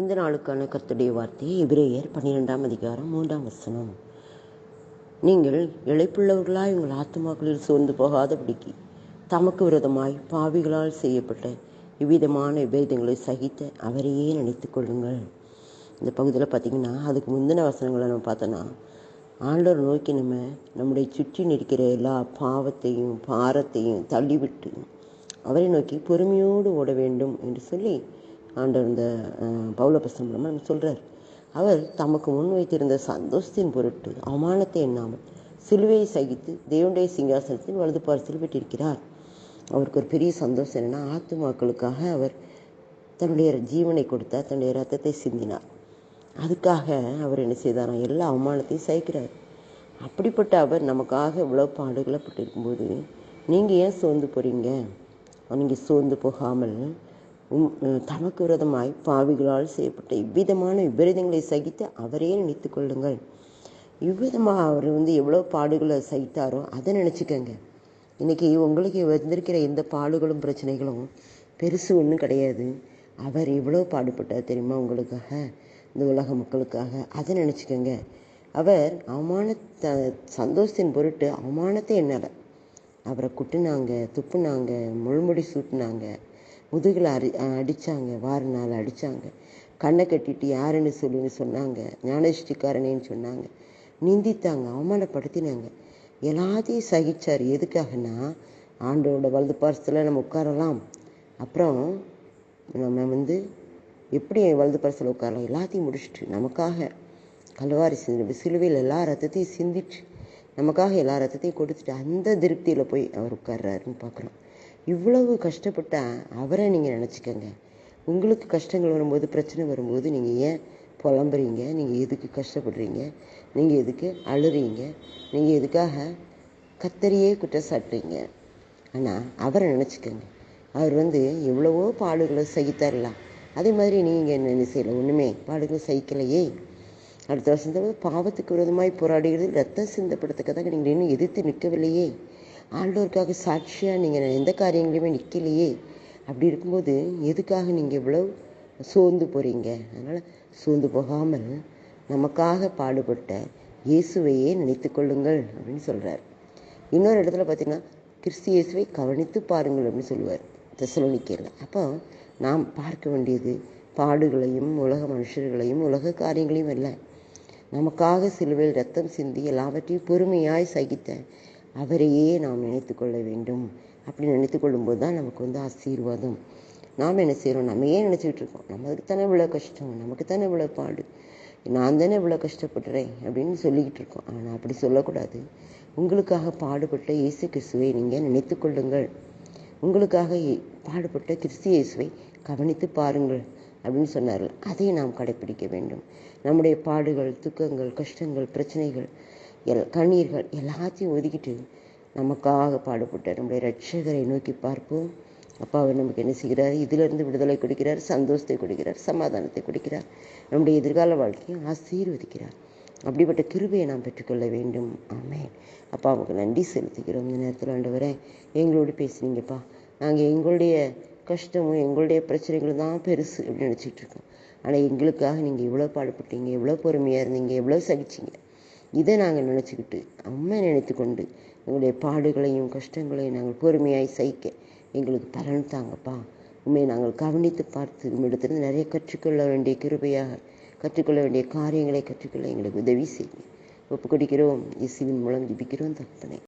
இந்த நாளுக்கான கர்த்தருடைய வார்த்தை எபிரேயர் 12ஆம் அதிகாரம் 3ஆம் வசனம். நீங்கள் இளைப்புள்ளவர்களாய் உங்கள் ஆத்துமாக்களில் சோர்ந்து போகாதபடிக்கு தமக்கு விரோதமாய் பாவிகளால் செய்யப்பட்ட இவ்விதமான விபேதங்களை சகித்த அவரையே நினைத்துக் கொள்ளுங்கள். இந்த பகுதியில் பார்த்திங்கன்னா, அதுக்கு முந்தின வசனங்களை நம்ம பார்த்தோன்னா, ஆண்டவர் நோக்கி நம்முடைய சுற்றி நிற்கிற எல்லா பாவத்தையும் பாரத்தையும் தள்ளிவிட்டு அவரை நோக்கி பொறுமையோடு ஓட வேண்டும் என்று சொல்லி ஆண்டவர் இந்த பவுலப்போஸ்தலன் மூலமாக நம்ம சொல்கிறார். அவர் தமக்கு முன் வைத்திருந்த சந்தோஷத்தின் பொருட்டு அவமானத்தை எண்ணாமல் சிலுவையை சகித்து தேவனுடைய சிங்காசனத்தில் வலது பார்சல் விட்டிருக்கிறார். அவருக்கு ஒரு பெரிய சந்தோஷம் என்னென்னா, ஆத்துமாக்களுக்காக அவர் தன்னுடைய ஜீவனை கொடுத்தார், தன்னுடைய ரத்தத்தை சிந்தினார். அதுக்காக அவர் என்ன செய்தாரா, எல்லா அவமானத்தையும் சகிக்கிறார். அப்படிப்பட்ட அவர் நமக்காக இவ்வளோ பாடுகளை பட்டிருக்கும்போது நீங்கள் ஏன் சோர்ந்து போகிறீங்க? நீங்கள் சோர்ந்து போகாமல் தமக்கு விரோதமாய் பாவிகளால் செய்யப்பட்ட இவ்விதமான விபரீதங்களை சகித்து அவரே நினைத்து கொள்ளுங்கள். இவ்விதமாக அவர் எவ்வளோ பாடுகளை சகித்தாரோ அதை நினச்சிக்கங்க. இன்றைக்கி உங்களுக்கு வந்திருக்கிற எந்த பாடுகளும் பிரச்சனைகளும் பெருசு ஒன்றும் கிடையாது. அவர் எவ்வளோ பாடுபட்டார் தெரியுமா உங்களுக்காக, இந்த உலக மக்களுக்காக. அதை நினச்சிக்கோங்க. அவர் சந்தோஷத்தின் பொருட்டு அவமானத்தை எண்ணலை. அவரை குட்டுனாங்க, துப்புனாங்க, முள்முடி சூட்டினாங்க, முதுகில் அடித்தாங்க, வாரினால் அடித்தாங்க, கண்ணை கட்டிட்டு யாருன்னு சொல்லுன்னு சொன்னாங்க, ஞானஷ்டிக்காரனேன்னு சொன்னாங்க, நிந்தித்தாங்க, அவமானப்படுத்தினாங்க. எல்லாத்தையும் சகிச்சார். எதுக்காகனா, ஆண்டோட வலது பார்சத்தில் நம்ம உட்காரலாம். அப்புறம் நம்ம எப்படி வலது பார்சத்தில் உட்காரலாம், எல்லாத்தையும் முடிச்சுட்டு நமக்காக கல்வாரி சிலுவையில் எல்லா ரத்தத்தையும் சிந்திட்டு நமக்காக எல்லா ரத்தத்தையும் கொடுத்துட்டு அந்த திருப்தியில் போய் அவர் உட்கார்றாருன்னு பார்க்குறோம். இவ்வளவு கஷ்டப்பட்டால் அவரை நீங்கள் நினச்சிக்கங்க. உங்களுக்கு கஷ்டங்கள் வரும்போது, பிரச்சனை வரும்போது நீங்கள் ஏன் புலம்புறீங்க? நீங்கள் எதுக்கு கஷ்டப்படுறீங்க? நீங்கள் எதுக்கு அழுறீங்க? நீங்கள் எதுக்காக கர்த்தரையே குற்றம் சாட்டுறீங்க? ஆனால் அவரை நினச்சிக்கங்க. அவர் எவ்வளவோ பாடுகளை சகித்தாரலாம். அதே மாதிரி நீங்கள் என்ன செய்யலை? ஒன்றுமே பாடுகளை சகிக்கலையே. அடுத்த வருஷத்துல பாவத்துக்கு விரோதமாய் போராடுகிறது ரத்தம் சிந்தப்படுறதுக்காக நீங்கள் இன்னும் எதிர்த்து நிற்கவில்லையே. ஆண்டவருக்காக சாட்சியாக நீங்கள் எந்த காரியங்களையுமே நிற்கலையே. அப்படி இருக்கும்போது எதுக்காக நீங்கள் இவ்வளோ சோர்ந்து போகிறீங்க? அதனால் சோர்ந்து போகாமல் நமக்காக பாடுபட்ட இயேசுவையே நினைத்து கொள்ளுங்கள் அப்படின்னு சொல்கிறார். இன்னொரு இடத்துல பார்த்தீங்கன்னா, கிறிஸ்து இயேசுவை கவனித்து பாருங்கள் அப்படின்னு சொல்லுவார் தெசலோனிக்கேயர்ல. அப்போ நாம் பார்க்க வேண்டியது பாடுகளையும் உலக மனுஷர்களையும் உலக காரியங்களையும் இல்லை. நமக்காக சிலுவையில் ரத்தம் சிந்தி எல்லாவற்றையும் பொறுமையாய் சகித்த அவரையே நாம் நினைத்து கொள்ள வேண்டும். அப்படி நினைத்து கொள்ளும்போது தான் நமக்கு ஆசீர்வாதம். நாம் என்ன செய்கிறோம்? நம்ம ஏன் நினச்சிக்கிட்டு இருக்கோம்? நமக்கு தானே இவ்வளோ கஷ்டம், நமக்கு தானே இவ்வளோ பாடு, நான் தானே இவ்வளோ கஷ்டப்படுறேன் அப்படின்னு சொல்லிக்கிட்டு இருக்கோம். ஆனால் அப்படி சொல்லக்கூடாது. உங்களுக்காக பாடுபட்ட இயேசு கிறிஸ்துவை நீங்கள் நினைத்து கொள்ளுங்கள். உங்களுக்காக பாடுபட்ட கிறிஸ்து இயேசுவை கவனித்து பாருங்கள் அப்படின்னு சொன்னார்கள். அதை நாம் கடைப்பிடிக்க வேண்டும். நம்முடைய பாடுகள், துக்கங்கள், கஷ்டங்கள், பிரச்சனைகள், கண்ணீர்கள் எல்லாத்தையும் ஒதுக்கிட்டு நமக்காக பாடுபட்ட நம்முடைய ரட்சகரை நோக்கி பார்ப்போம். அப்பா அவர் நமக்கு என்ன செய்கிறார்? இதிலிருந்து விடுதலை கொடுக்கிறார், சந்தோஷத்தை கொடுக்கிறார், சமாதானத்தை கொடுக்கிறார், நம்முடைய எதிர்கால வாழ்க்கையை ஆசீர்வதிக்கிறார். அப்படிப்பட்ட கிருபையை நாம் பெற்றுக்கொள்ள வேண்டும். ஆமென். அப்பா அவங்களுக்கு நன்றி செலுத்துகிறோம். இந்த நேரத்தில் ஆண்டவரே எங்களோடு பேசுனீங்கப்பா. நாங்கள் எங்களுடைய கஷ்டமும் எங்களுடைய பிரச்சனைகளும் தான் பெருசு அப்படின்னு நினச்சிட்டு இருக்கோம். ஆனால் எங்களுக்காக நீங்கள் எவ்வளோ பாடுபட்டீங்க, எவ்வளோ பொறுமையாக இருந்தீங்க, எவ்வளோ சகிச்சிங்க. இதை நாங்கள் நினச்சிக்கிட்டு அம்மா நினைத்து கொண்டு எங்களுடைய பாடுகளையும் கஷ்டங்களையும் நாங்கள் பொறுமையாய் சகிக்க எங்களுக்கு பலன் தாங்கப்பா. உண்மையை நாங்கள் கவனித்து பார்த்து உம்மிடத்திலிருந்து நிறைய கற்றுக்கொள்ள வேண்டிய கிருபையாக கற்றுக்கொள்ள வேண்டிய காரியங்களை கற்றுக்கொள்ள எங்களுக்கு உதவி செய்யுங்க. ஒப்பு கொடுக்கிறோம். இயேசுவின் மூலம் ஜெபிக்கிறோம் தகப்பனே.